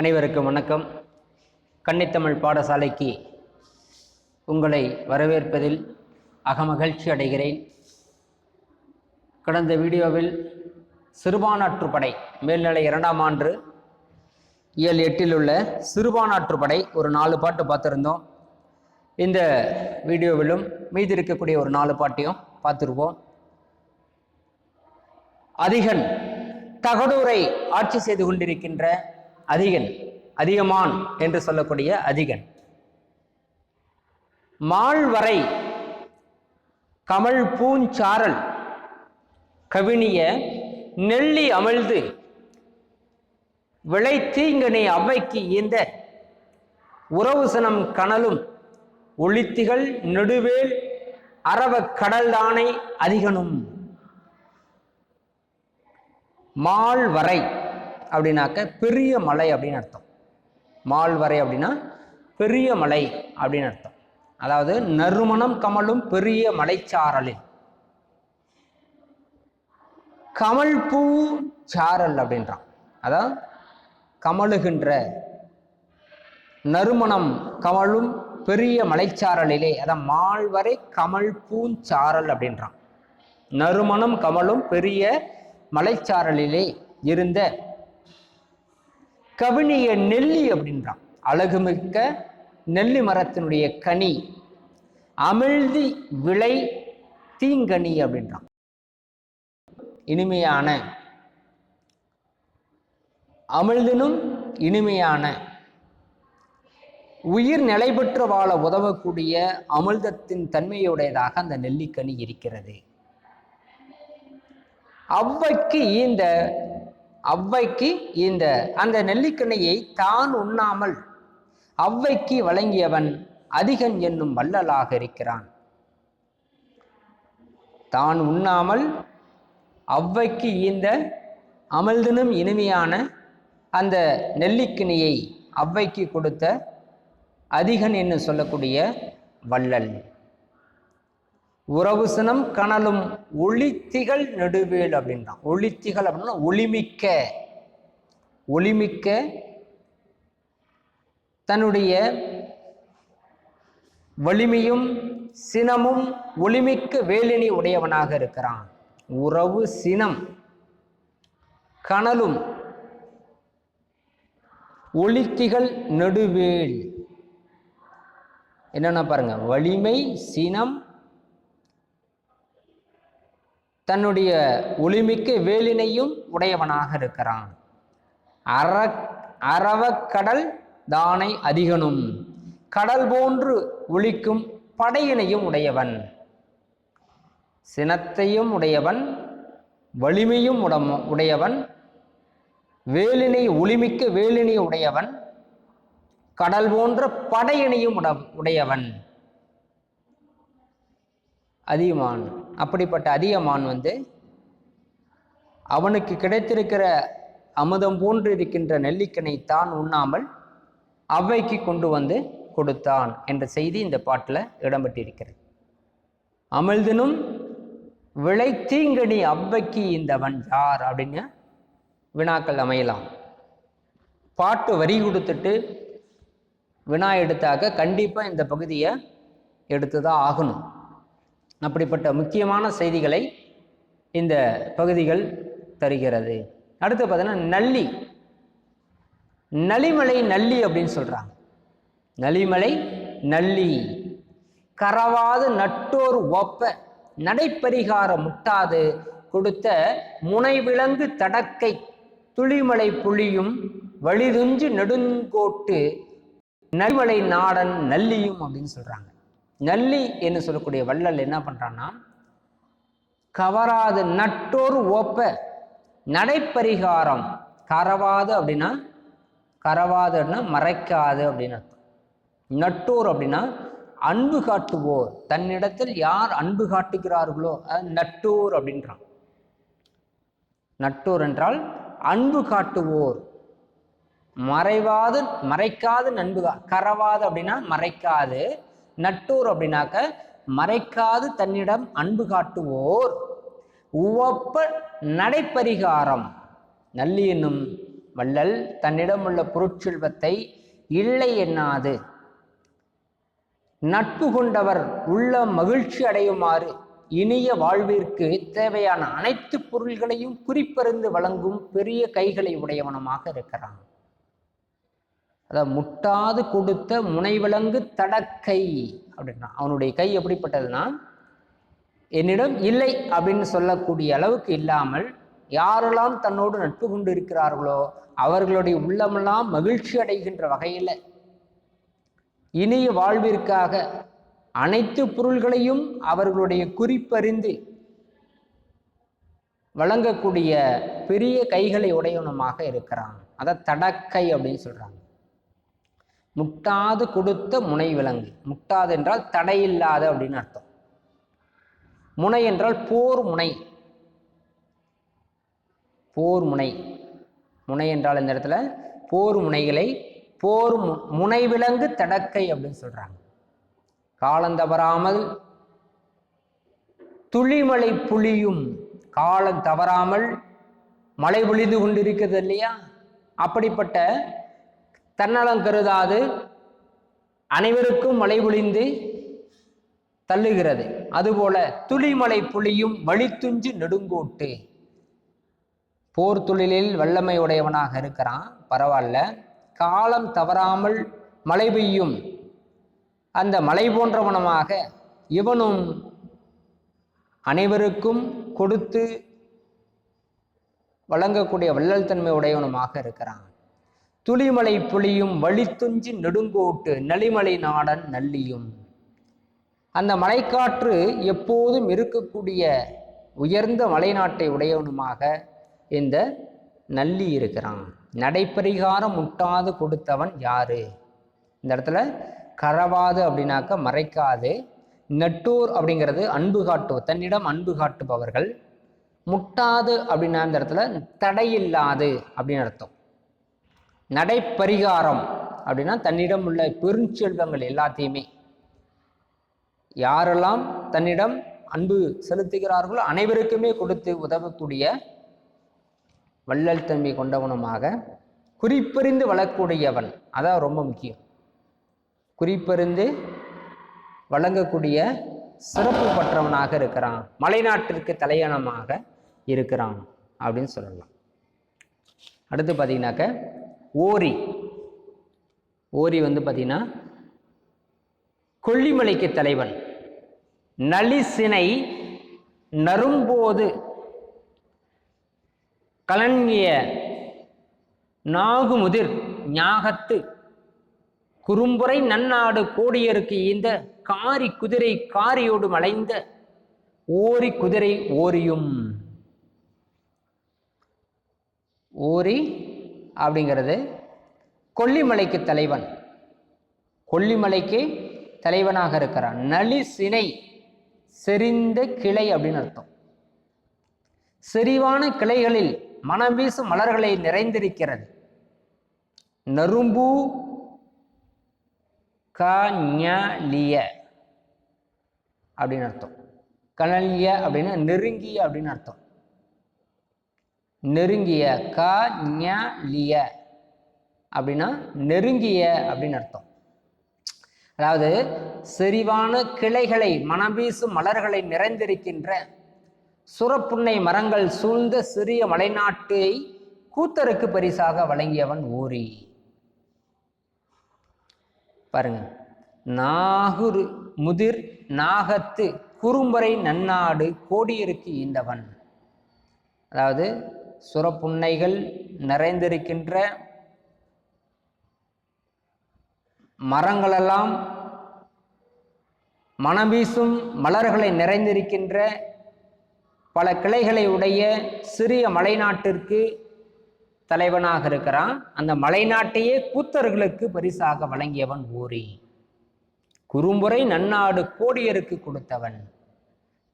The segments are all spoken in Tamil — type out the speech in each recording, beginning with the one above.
அனைவருக்கும் வணக்கம். கன்னித்தமிழ் பாடசாலைக்கு உங்களை வரவேற்பதில் அகமகிழ்ச்சி அடைகிறேன். கடந்த வீடியோவில் சிறுபானாற்றுப்படை மேல்நிலை 2ஆம் ஆண்டு இயல் 8இல் உள்ள சிறுபானாற்றுப்படை ஒரு 4 பாட்டு பார்த்துருந்தோம். இந்த வீடியோவிலும் மீதி இருக்கக்கூடிய ஒரு 4 பாட்டையும் பார்த்துருவோம். அதிகன் தகடூரை ஆட்சி செய்து கொண்டிருக்கின்ற அதிகன், அதியமான் என்று சொல்லக்கூடிய அதிகன். மால்வரை கமல் பூஞ்சாரல் கவினிய நெல்லி அமிழ்து விளைத்தீங்கனை அவ்வைக்கு ஈந்த உறவுசனம் கனலும் ஒளித்திகள் நெடுவேல் அரவ கடல்தானை அதிகனும். மால்வரை அப்படின்னாக்க பெரிய மலை அப்படின்னு அர்த்தம். மால்வரை அப்படின்னா பெரிய மலை அப்படின்னு அர்த்தம். அதாவது நறுமணம் கமலும் பெரிய மலைச்சாரலில் கமல் பூ சாரல் அப்படின்றான். அதாவது கமலுகின்ற நறுமணம் கமலும் பெரிய மலைச்சாரலிலே, அதான் மால்வரை கமல் பூஞ்சாரல் அப்படின்றான். நறுமணம் கமலும் பெரிய மலைச்சாரலிலே இருந்த கவினிய நெல்லி அப்படின்றான். அழகுமிக்க நெல்லி மரத்தினுடைய கனி அமிழ்தி விளை தீங்கனி அப்படின்றான். இனிமையான, அமிழ்தினும் இனிமையான, உயிர் நிலை பெற்று வாழ உதவக்கூடிய அமிழ்தத்தின் தன்மையுடையதாக அந்த நெல்லிக்கனி இருக்கிறது. அவ்வைக்கு இந்த அந்த நெல்லிக்கனியை தான் உண்ணாமல் அவ்வைக்கு வழங்கியவன் அதிகன் என்னும் வள்ளலாக இருக்கிறான். தான் உண்ணாமல் அவ்வைக்கு இந்த அமிழ்தினும் இனிமையான அந்த நெல்லிக்கனியை அவ்வைக்கு கொடுத்த அதிகன் என்று சொல்லக்கூடிய வள்ளல். உறவுசனம் கனலும் ஒளித்திகள் நெடுவேல் அப்படின்றான். ஒளித்திகள் அப்படின்னா ஒளிமிக்க தன்னுடைய வலிமையும் சினமும் ஒளிமிக்க வேலினி உடையவனாக இருக்கிறான். உறவு சினம் கனலும் ஒளித்திகள் நெடுவேல் என்னன்னா பாருங்க, வலிமை சினம் தன்னுடைய ஒளிமிக்க வேலினையும் உடையவனாக இருக்கிறான். அரவக்கடல் தானை அதிகனும், கடல் போன்று ஒளிக்கும் படையினையும் உடையவன். சினத்தையும் உடையவன், வலிமையும் உடையவன், வேலினை ஒளிமிக்க வேலினை உடையவன், கடல் போன்ற படையினையும் உடையவன் அதியமான். அப்படிப்பட்ட அதியமான் அவனுக்கு கிடைத்திருக்கிற அமுதம் போன்று இருக்கின்ற நெல்லிக்கனை தான் உண்ணாமல் அவ்வைக்கு கொண்டு வந்து கொடுத்தான் என்ற செய்தி இந்த பாட்டில் இடம்பெற்றிருக்கிறது. அமிழ்தினும் விளை தீங்கனி அவ்வைக்கு இந்தவன் யார் அப்படின்னு வினாக்கள் அமையலாம். பாட்டு வரி கொடுத்துட்டு வினா எடுத்தாக கண்டிப்பாக இந்த பகுதியை எடுத்துதான் ஆகணும். அப்படிப்பட்ட முக்கியமான செய்திகளை இந்த பகுதிகள் தருகிறது. அடுத்து பார்த்தீங்கன்னா நல்லி, நலிமலை நல்லி அப்படின்னு சொல்றாங்க. நலிமலை நல்லி கரவாது நட்டோர் ஒப்ப நடைப்பரிகார முட்டாது கொடுத்த முனைவிலங்கு தடக்கை துளிமலை புலியும் வழிதுஞ்சு நெடுங்கோட்டு நலிமலை நாடன் நல்லியும் அப்படின்னு சொல்றாங்க. நல்லி என்று சொல்லக்கூடிய வள்ளல் என்ன பண்றான்னா, கவராது நட்டோர் ஓப்ப நடைப்பரிகாரம். கரவாது அப்படின்னா, கரவாதுன்னா மறைக்காது அப்படின்னு அர்த்தம். நட்டோர் அப்படின்னா அன்பு காட்டுவோர், தன்னிடத்தில் யார் அன்பு காட்டுகிறார்களோ அது நட்டோர் அப்படின்றான். நட்டோர் என்றால் அன்பு காட்டுவோர். மறைக்காது நன்பு, கரவாது அப்படின்னா மறைக்காது, நட்டோர் அப்படின்னாக்க மறைக்காது தன்னிடம் அன்பு காட்டுவோர் உவப்ப நடைப்பரிகாரம். நல்லி என்னும் வள்ளல் தன்னிடம் உள்ள பொருட்செல்வத்தை இல்லை எண்ணாது நட்பு கொண்டவர் உள்ள மகிழ்ச்சி அடையுமாறு இனிய வாழ்விற்கு தேவையான அனைத்து பொருள்களையும் குறிப்பறிந்து வழங்கும் பெரிய கைகளை உடையவனமாக இருக்கிறான். அத முட்டாது கொடுத்த முனைவிலங்கு தடக்கை அப்படின்னா அவனுடைய கை எப்படிப்பட்டதுன்னா, என்னிடம் இல்லை அப்படின்னு சொல்லக்கூடிய அளவுக்கு இல்லாமல் யாரெல்லாம் தன்னோடு நட்பு கொண்டு இருக்கிறார்களோ அவர்களுடைய உள்ளமெல்லாம் மகிழ்ச்சி அடைகின்ற வகையில் இனிய வாழ்விற்காக அனைத்து பொருள்களையும் அவர்களுடைய குறிப்பறிந்து வழங்கக்கூடிய பெரிய கைகளை உடையவனமாக இருக்கிறான். அதை தடக்கை அப்படின்னு சொல்றாங்க. முட்டாது கொடுத்த முனை விலங்கு. முட்டாது என்றால் தடையில்லாத அப்படின்னு அர்த்தம். முனை என்றால் போர் முனை. போர் முனை. முனை என்றால் இந்த இடத்துல போர் முனைகளை போர் முனை விலங்கு தடக்கை அப்படின்னு சொல்றாங்க. காலம் தவறாமல் துளிமலை புளியும். காலம் தவறாமல் மழை பொழிந்து கொண்டிருக்கிறது இல்லையா, அப்படிப்பட்ட தன்னலம் கருதாது அனைவருக்கும் மழை பொழிந்து தள்ளுகிறது. அதுபோல துளிமலை புளியும் வழித்துஞ்சு நெடுங்கோட்டு. போர் தொழிலில் வல்லமை உடையவனாக இருக்கிறான், பரவாயில்ல. காலம் தவறாமல் மழை பெய்யும் அந்த மலை போன்றவனமாக இவனும் அனைவருக்கும் கொடுத்து வழங்கக்கூடிய வள்ளல் தன்மை உடையவனுமாக இருக்கிறான். துளிமலை புலியும் வழித்துஞ்சி நெடுங்கோட்டு நலிமலை நாடன் நல்லியும். அந்த மலைக்காற்று எப்போதும் இருக்கக்கூடிய உயர்ந்த மலைநாட்டை உடையவனுமாக இந்த நல்லி இருக்கிறான். நடைப்பரிகாரம் முட்டாது கொடுத்தவன் யாரு? இந்த இடத்துல கரவாது அப்படின்னாக்க மறைக்காது. நட்டூர் அப்படிங்கிறது அன்பு காட்டுவோர், தன்னிடம் அன்பு காட்டுபவர்கள். முட்டாது அப்படின்னா இந்த இடத்துல தடையில்லாது அப்படின்னு அர்த்தம். நடைப்பரிகாரம் அப்படின்னா தன்னிடம் உள்ள பெருஞ்செல்வங்கள் எல்லாத்தையுமே யாரெல்லாம் தன்னிடம் அன்பு செலுத்துகிறார்களோ அனைவருக்குமே கொடுத்து உதவக்கூடிய வள்ளல் தன்மை கொண்டவனுமாக குறிப்பறிந்து வளரக்கூடியவன். அதான் ரொம்ப முக்கியம். குறிப்பறிந்து வழங்கக்கூடிய சிறப்பு பெற்றவனாக இருக்கிறான். மலைநாட்டிற்கு தலையணமாக இருக்கிறான் அப்படின்னு சொல்லலாம். அடுத்து பார்த்தீங்கன்னாக்க ஓரி. ஓரி பார்த்தீங்கன்னா கொல்லிமலைக்கு தலைவன். நலிசினை நரும்போது கலன்கிய நாகுமுதிர் ஞாகத்து குறும்புரை நன்னாடு கோடியருக்கு ஈந்த காரி குதிரை காரியோடு மலைந்த ஓரி குதிரை ஓரியும். ஓரி அப்படிங்கிறது கொல்லிமலைக்கு தலைவன். கொல்லிமலைக்கு தலைவனாக இருக்கிறான். நலி சினை செறிந்த கிளை அப்படின்னு அர்த்தம். செறிவான கிளைகளில் மனம் வீசும் மலர்களை நிறைந்திருக்கிறது. நரும்பு கஞலிய அப்படின்னு அர்த்தம். கனலிய அப்படின்னா நெருங்கிய அப்படின்னு அர்த்தம். நெருங்கிய கஞலிய அப்படின்னா நெருங்கிய அப்படின்னு அர்த்தம். அதாவது செறிவான கிளைகளை மனம் வீசும் மலர்களை நிறைந்திருக்கின்ற சுரப்புன்னை மரங்கள் சூழ்ந்த சிறிய மலைநாட்டை கூத்தருக்கு பரிசாக வழங்கியவன் ஓரி. பாருங்க, நாகுரு முதிர் நாகத்து குறும்பரை நன்னாடு கோடியருக்கு ஈந்தவன். அதாவது சுரப்புன்னைகள் நிறைந்திருக்கின்ற மரங்களெல்லாம் மனம் வீசும் மலர்களை நிறைந்திருக்கின்ற பல கிளைகளை உடைய சிறிய மலைநாட்டிற்கு தலைவனாக இருக்கிறான். அந்த மலைநாட்டையே கூத்தர்களுக்கு பரிசாக வழங்கியவன் ஓரி. குறும்புரை நன்னாடு கோடியருக்கு கொடுத்தவன்.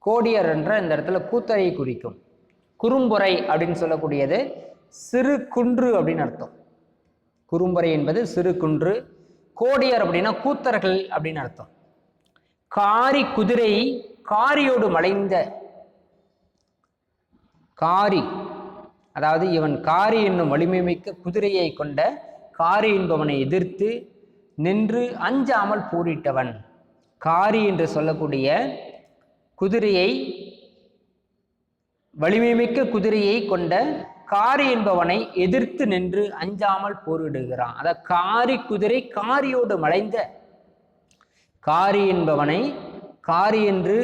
கோடியர் என்ற இந்த இடத்துல கூத்தரை குறிக்கும். குறும்புரை அப்படின்னு சொல்லக்கூடியது சிறு குன்று அப்படின்னு அர்த்தம். குறும்புரை என்பது சிறு குன்று. கோடியர் அப்படின்னா கூத்தர்கள் அப்படின்னு அர்த்தம். காரி குதிரை காரியோடு மலைந்த. காரி அதாவது இவன் காரி என்னும் வலிமை மிக்க குதிரையை கொண்ட காரி என்பவனை எதிர்த்து நின்று அஞ்சாமல் போரிட்டவன். காரி என்று சொல்லக்கூடிய குதிரையை, வலிமை மிக்க குதிரையை கொண்ட காரி என்பவனை எதிர்த்து நின்று அஞ்சாமல் போரிடுகிறான். அதாவது காரி குதிரை காரியோடு மலைந்த காரி என்பவனை, காரி என்று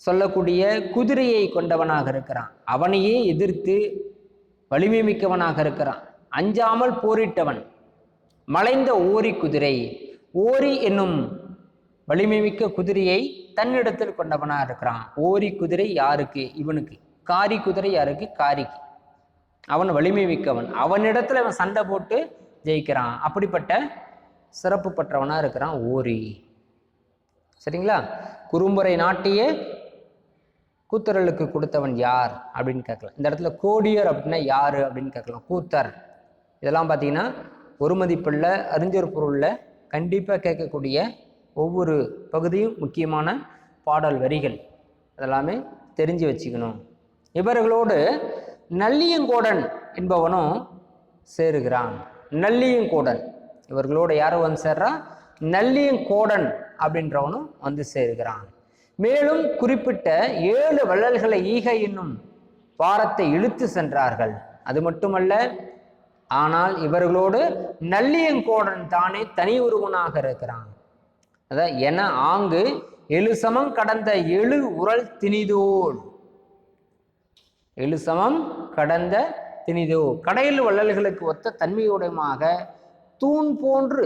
சொல்லக்கூடிய குதிரையை கொண்டவனாக இருக்கிறான், அவனையே எதிர்த்து வலிமை மிக்கவனாக இருக்கிறான், அஞ்சாமல் போரிட்டவன், மலைந்த ஓரி குதிரை. ஓரி என்னும் வலிமை மிக்க குதிரையை தன்னிடத்தில் கொண்டவனாக இருக்கிறான். ஓரி குதிரை யாருக்கு? இவனுக்கு. காரி குதிரை யாருக்கு? காரிக்கு. அவன் வலிமை மிக்கவன், அவனிடத்துல அவன் சண்டை போட்டு ஜெயிக்கிறான். அப்படிப்பட்ட சிறப்பு பெற்றவனா இருக்கிறான் ஓரி. சரிங்களா? குறும்புரை நாட்டிய கூத்தர்களுக்கு கொடுத்தவன் யார் அப்படின்னு கேட்கலாம். இந்த இடத்துல கோடியர் அப்படின்னா யாரு அப்படின்னு கேட்கலாம். கூத்தர் இதெல்லாம் பார்த்தீங்கன்னா ஒரு மதிப்புள்ள அறிஞர் பொருள்ல கண்டிப்பாக கேட்கக்கூடிய ஒவ்வொரு பகுதியும் முக்கியமான பாடல் வரிகள், அதெல்லாமே தெரிஞ்சு வச்சுக்கணும். இவர்களோடு நல்லியங்கோடன் என்பவனும் சேருகிறான். நல்லியங்கோடன், இவர்களோடு யாரும் வந்து சேர்றா? நல்லியங்கோடன் அப்படின்றவனும் வந்து சேருகிறான். மேலும் குறிப்பிட்ட 7 வள்ளல்களை ஈகை என்னும் பாரத்தை இழுத்து சென்றார்கள். அது மட்டுமல்ல, ஆனால் இவர்களோடு நல்லியங்கோடன் தானே தனி ஒருவனாக இருக்கிறான். அதான் என ஆங்கு 7 சமம் கடந்த 7 உரல் திணிதோள். 7 சமம் கடந்த திணிதோ, கடையில் வள்ளல்களுக்கு ஒத்த தன்மையுடையமாக தூண் போன்று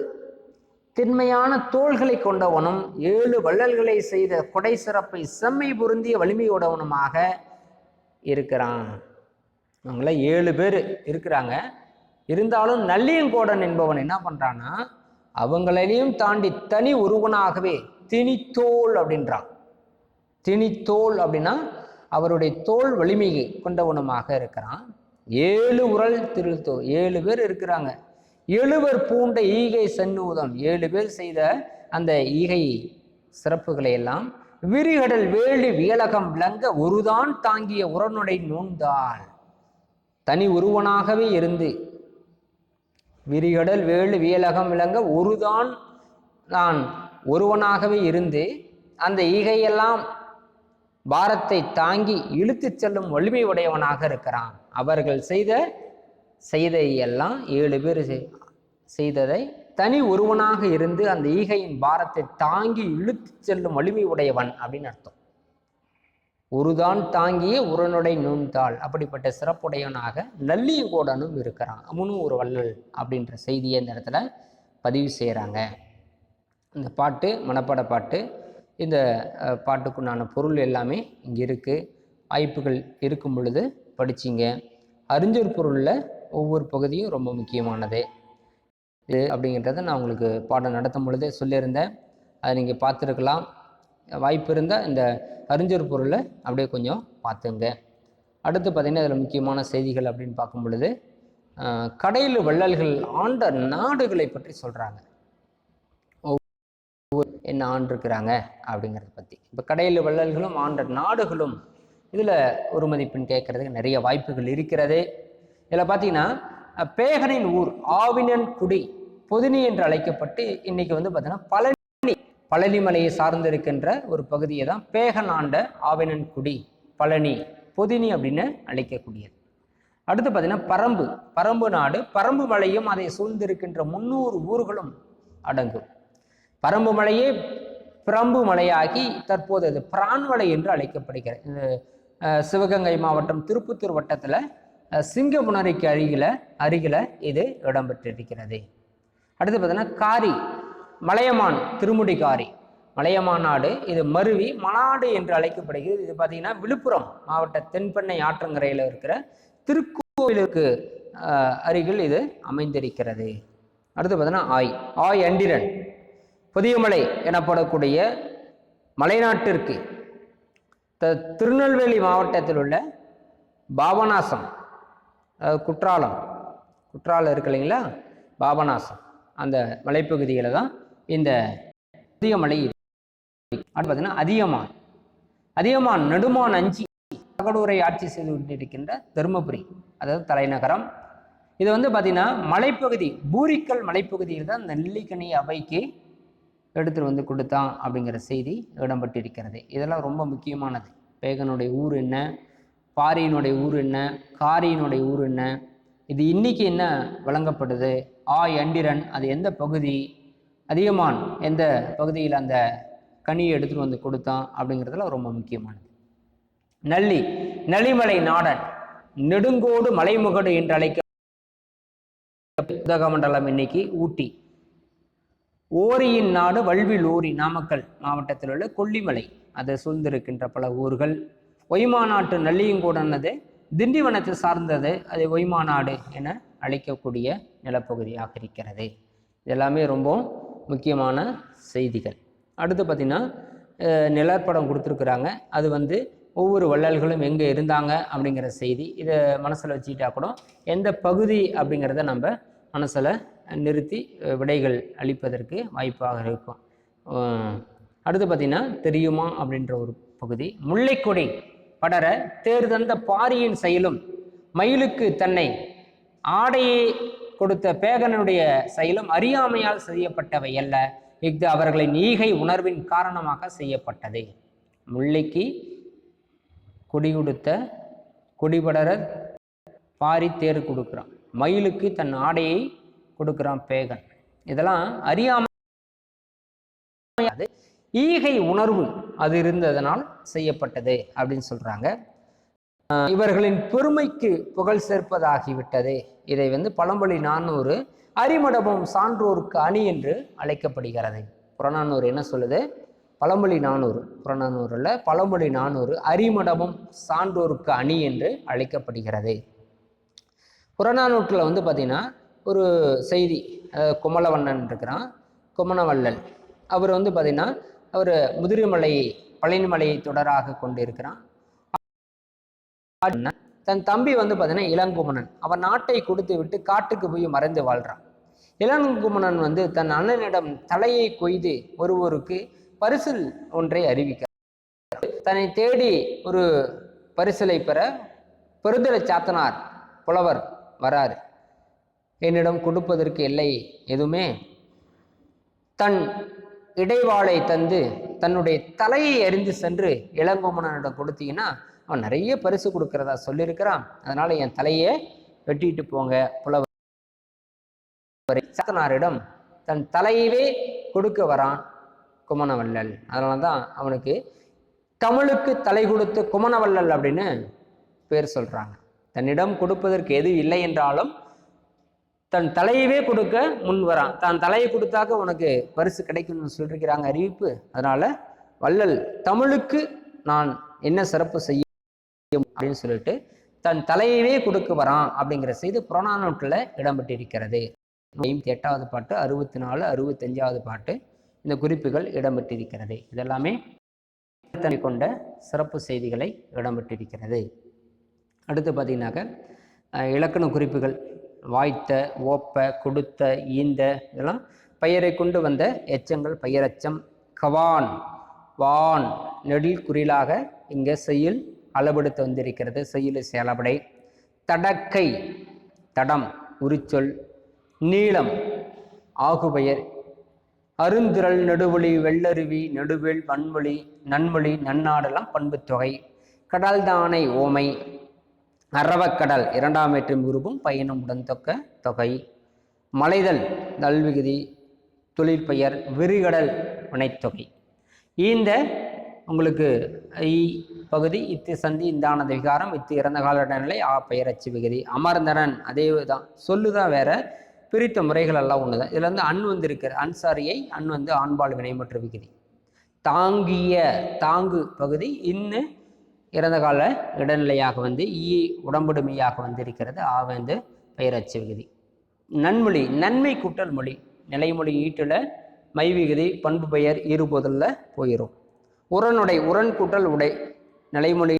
திண்மையான தோள்களை கொண்டவனும் 7 வள்ளல்களை செய்த கொடை சிறப்பை செம்மை பொருந்திய வலிமையுடையவனுமாக இருக்கிறான். அவங்கள 7 பேர் இருக்கிறாங்க. இருந்தாலும் நல்லியங்கோடன் என்பவன் என்ன பண்றான்னா, அவங்களையும் தாண்டி தனி ஒருவனாகவே திணித்தோள் அப்படின்றான். திணித்தோள் அப்படின்னா அவருடைய தோல் வலிமை கொண்டவனுமாக இருக்கிறான். 7 உரல் திருத்தோள், 7 பேர் இருக்கிறாங்க. 7 பூண்ட ஈகை சன்னூதம், 7 பேர் செய்த அந்த ஈகை சிறப்புகளை எல்லாம் விரிகடல் வேலி வியலகம் விளங்க ஒருதான் தாங்கிய உரனுடை நோந்தாள். தனி ஒருவனாகவே இருந்து விரிகடல் வேலு வியலகம் விளங்க ஒருதான் நான் ஒருவனாகவே இருந்து அந்த ஈகையெல்லாம் பாரத்தை தாங்கி இழுத்து செல்லும் வலிமை உடையவனாக இருக்கிறான். அவர்கள் செய்தையெல்லாம் 7 பேர் செய்ததை தனி ஒருவனாக இருந்து அந்த ஈகையின் பாரத்தை தாங்கி இழுத்து செல்லும் வலிமை உடையவன் அப்படின்னு அர்த்தம். ஒருதான் தாங்கிய உரனுடை நுண்தாள், அப்படிப்பட்ட சிறப்புடையவனாக நல்லியங்கோடனும் இருக்கிறான். அவனும் ஒரு வள்ளல் அப்படின்ற செய்தியை இந்த இடத்துல பதிவு செய்கிறாங்க. இந்த பாட்டு மனப்பாட பாட்டு. இந்த பாட்டுக்குண்டான பொருள் எல்லாமே இங்கே இருக்குது. வாய்ப்புகள் இருக்கும் பொழுது படிச்சிங்க. அறிஞர் பொருளில் ஒவ்வொரு பகுதியும் ரொம்ப முக்கியமானது இது அப்படிங்கிறத நான் உங்களுக்கு பாடம் நடத்தும் பொழுதே சொல்லியிருந்தேன். அதை நீங்கள் பார்த்துருக்கலாம். வாய்ப்பு இருந்தால் இந்த அறிஞர் பொருளை அப்படியே கொஞ்சம் பார்த்துங்க. அடுத்து பார்த்திங்கன்னா இதில் முக்கியமான செய்திகள் அப்படின்னு பார்க்கும் பொழுது கடையில் வள்ளல்கள் ஆண்ட நாடுகளை பற்றி சொல்கிறாங்க. என்ன ஆண்டிருக்கிறாங்க அப்படிங்கிறத பற்றி. இப்போ கடையில் வள்ளல்களும் ஆண்ட நாடுகளும் இதில் ஒரு மதிப்பெண் கேட்கறதுக்கு நிறைய வாய்ப்புகள் இருக்கிறது. இதில் பார்த்தீங்கன்னா பேகனின் ஊர் ஆவினன் குடி பொதினி என்று அழைக்கப்பட்டு இன்னைக்கு வந்து பார்த்தீங்கன்னா பழனி மலையை சார்ந்திருக்கின்ற ஒரு பகுதியை தான் பேகன் ஆண்ட ஆவினன் குடி பழனி பொதினி அப்படின்னு அழைக்கக்கூடியது. அடுத்து பார்த்தீங்கன்னா பரம்பு நாடு, பரம்பு மலையும் அதை சூழ்ந்திருக்கின்ற 300 ஊர்களும் அடங்கும். பரம்பு மலையே பிரம்பு மலையாகி தற்போது அது பிரான்மலை என்று அழைக்கப்படுகிறது. இந்த சிவகங்கை மாவட்டம் திருப்பத்தூர் வட்டத்தில் சிங்கமுனரிக்கு அருகில இது இடம்பெற்றிருக்கிறது. அடுத்து பார்த்தீங்கன்னா காரி மலையமான், திருமுடி காரி மலையமான் நாடு, இது மருவி மணாடு என்று அழைக்கப்படுகிறது. இது பார்த்தீங்கன்னா விழுப்புரம் மாவட்ட தென்பெண்ணை ஆற்றங்கரையில் இருக்கிற திருக்கோவிலுக்கு அருகில் இது அமைந்திருக்கிறது. அடுத்து பார்த்தீங்கன்னா ஆய் அண்டிரன் புதியமலை எனப்படக்கூடிய மலைநாட்டிற்கு திருநெல்வேலி மாவட்டத்தில் உள்ள பாபநாசம், குற்றாலம் இருக்கு இல்லைங்களா, பாபநாசம் அந்த மலைப்பகுதியில் தான் இந்த புதியமலை. அடுத்து பார்த்தீங்கன்னா அதியமான் நெடுமான் அஞ்சி தகடூரை ஆட்சி செய்து கொண்டிருக்கின்ற தருமபுரி, அதாவது தலைநகரம். இது வந்து பார்த்தீங்கன்னா மலைப்பகுதி, பூரிக்கல் மலைப்பகுதியில் தான் நெல்லிக்கனி அவைக்கு எடுத்துகிட்டு வந்து கொடுத்தான் அப்படிங்கிற செய்தி இடம்பெற்றிருக்கிறது. இதெல்லாம் ரொம்ப முக்கியமானது. பேகனுடைய ஊர் என்ன, பாரியினுடைய ஊர் என்ன, காரியினுடைய ஊர் என்ன, இது இன்னைக்கு என்ன வழங்கப்படுது, எண்டிரன் அது எந்த பகுதி, அதியமான் எந்த பகுதியில் அந்த கனியை எடுத்துகிட்டு வந்து கொடுத்தான் அப்படிங்கிறதுல ரொம்ப முக்கியமானது. நல்லி, நளிமலை நாடன், நெடுங்கோடு மலைமுகடு என்று அழைக்க உதகமண்டலம் இன்னைக்கு ஊட்டி. ஓரியின் நாடு வல்வில் ஓரி, நாமக்கல் மாவட்டத்தில் உள்ள கொல்லிமலை, அதை சூழ்ந்திருக்கின்ற பல ஊர்கள். ஒய்மாநாட்டு நல்லியங்கூடனது திண்டிவனத்தை சார்ந்தது, அது ஒய்மாநாடு என அழைக்கக்கூடிய நிலப்பகுதியாக இருக்கிறது. இதெல்லாமே ரொம்ப முக்கியமான செய்திகள். அடுத்து பார்த்திங்கன்னா நிலப்படம் கொடுத்துருக்குறாங்க. அது வந்து ஒவ்வொரு வள்ளல்களும் எங்கே இருந்தாங்க அப்படிங்கிற செய்தி. இதை மனசில் வச்சுக்கிட்டா கூட எந்த பகுதி அப்படிங்கிறத நம்ம மனசில் நிறுத்தி விடைகள் அளிப்பதற்கு வாய்ப்பாக இருக்கும். அடுத்து பார்த்திங்கன்னா தெரியுமா அப்படின்ற ஒரு பகுதி. முல்லைக்கொடி படர தேர்தந்த பாரியின் செயலும் மயிலுக்கு தன்னை ஆடையை கொடுத்த பேகனுடைய செயலும் அறியாமையால் செய்யப்பட்டவை அல்ல, இது அவர்களின் ஈகை உணர்வின் காரணமாக செய்யப்பட்டது. முல்லைக்கு கொடி கொடுத்த கொடிபடர பாரி தேர் கொடுக்குறான், மயிலுக்கு தன் ஆடையை கொடுக்குறான் பேகன். இதெல்லாம் அறியாமை, ஈகை உணர்வு அது இருந்ததனால் செய்யப்பட்டது அப்படின்னு சொல்றாங்க. இவர்களின் பெருமைக்கு புகழ் சேர்ப்பதாகிவிட்டது. இதை வந்து பழமொழி 400 அரிமடமும் சான்றோருக்கு அணி என்று அழைக்கப்படுகிறது. புறநானூறு என்ன சொல்லுது? பழமொழி 400, புறநானூறுல பழமொழி 400 அரிமடமும் சான்றோருக்கு அணி என்று அழைக்கப்படுகிறது. புறநானூற்றில் வந்து பார்த்தீங்கன்னா ஒரு செய்தி, குமலவண்ணன் இருக்கிறான், குமணவள்ளல். அவர் வந்து பார்த்தீங்கன்னா அவர் முதிரிமலையை பழனிமலையை தொடராக கொண்டு இருக்கிறான். தன் தம்பி வந்து பார்த்தீங்கன்னா இளங்குமணன், அவன் நாட்டை கொடுத்து விட்டு காட்டுக்கு போய் மறைந்து வாழ்றான். இளங்குமணன் வந்து தன் அண்ணனிடம் தலையை கொய்து ஒருவருக்கு பரிசில் ஒன்றை அறிவிக்கிறார். தன்னை தேடி ஒரு பரிசிலை பெற பெருதலை சாத்தனார் புலவர் வராரு. என்னிடம் கொடுப்பதற்கு இல்லை எதுவுமே, தன் இடைவாளை தந்து தன்னுடைய தலையை அறிந்து சென்று இளங்குமணனிடம் கொடுத்தீங்கன்னா அவன் நிறைய பரிசு கொடுக்கிறதா சொல்லியிருக்கிறான், அதனால என் தலையை வெட்டிட்டு போங்க. புலவர் சாத்தனாரிடம் தன் தலையவே கொடுக்க வரான் குமணவள்ளல். அதனால தான் அவனுக்கு தமிழுக்கு தலை கொடுத்து குமணவள்ளல் அப்படின்னு பேர் சொல்றாங்க. தன்னிடம் கொடுப்பதற்கு எது இல்லை என்றாலும் தன் தலையவே கொடுக்க முன் வரான். தான் தலையை கொடுத்தாக்க உனக்கு பரிசு கிடைக்கும்னு சொல்லியிருக்கிறாங்க அறிவிப்பு. அதனால வள்ளல் தமிழுக்கு நான் என்ன சிறப்பு செய்ய அப்படின்னு சொல்லிட்டு தன் தலையவே கொடுக்க வரான் அப்படிங்கிற செய்தி புறநானூற்றில் இடம்பெற்றிருக்கிறது. 58வது பாட்டு, 64, 65வது பாட்டு இந்த குறிப்புகள் இடம்பெற்றிருக்கிறது. இதெல்லாமே கொண்ட சிறப்பு செய்திகளை இடம்பெற்றிருக்கிறது. அடுத்து பார்த்தீங்கன்னாக்க இலக்கண குறிப்புகள், வாய்த்த, ஓப்ப, கொடுத்த, ஈந்த, இதெல்லாம் பெயரை கொண்டு வந்த எச்சங்கள். பெயரச்சம். கவான், வான் நெடில் குறிலாக இங்கே செய்யுள் அளபெடுத்து வந்திருக்கிறது. செய்யுள் செயலபடை. தடக்கை, தடம் உரிச்சொல். நீளம் ஆகுபெயர். அருந்திரள், நெடுவொளி, வெள்ளருவி, நெடுவேல், வன்மொழி, நன்மொழி, நன்னாடெல்லாம் பண்பு தொகை. கடல்தானை ஓமை. அரவக்கடல் 2ஆம் வேற்றும் உருவும் பயனும் உடன்தொக்க தொகை. மலைதல் நல்விகுதி தொழிற்பெயர். விரிகடல் வினைத்தொகை. இந்த உங்களுக்கு பகுதி இத்து சந்தி இந்தானது விகாரம் இத்து இறந்த கால நிலை பெயரச்சு விகுதி. அமர்ந்தனன் அதே தான், சொல்லுதான் வேற, பிரித்த முறைகள் எல்லாம் ஒண்ணுதான். இதுல வந்து அன் வந்து இருக்கிற அன்சாரியை அன் வந்து ஆண்பால் வினைமற்ற விகுதி. தாங்கிய தாங்கு பகுதி இன்னு இறந்த கால இடைநிலையாக வந்து உடம்புடுமையாக வந்திருக்கிறது. வந்து பெயரச்சு விகுதி. நன்மொழி நன்மை கூட்டல் மொழி. நிலைமொழி ஈட்டுல மை விகுதி பண்பு பெயர் இருபொதல்ல போயிடும். உரனுடை உரன் கூட்டல் உடை. நிலைமொழி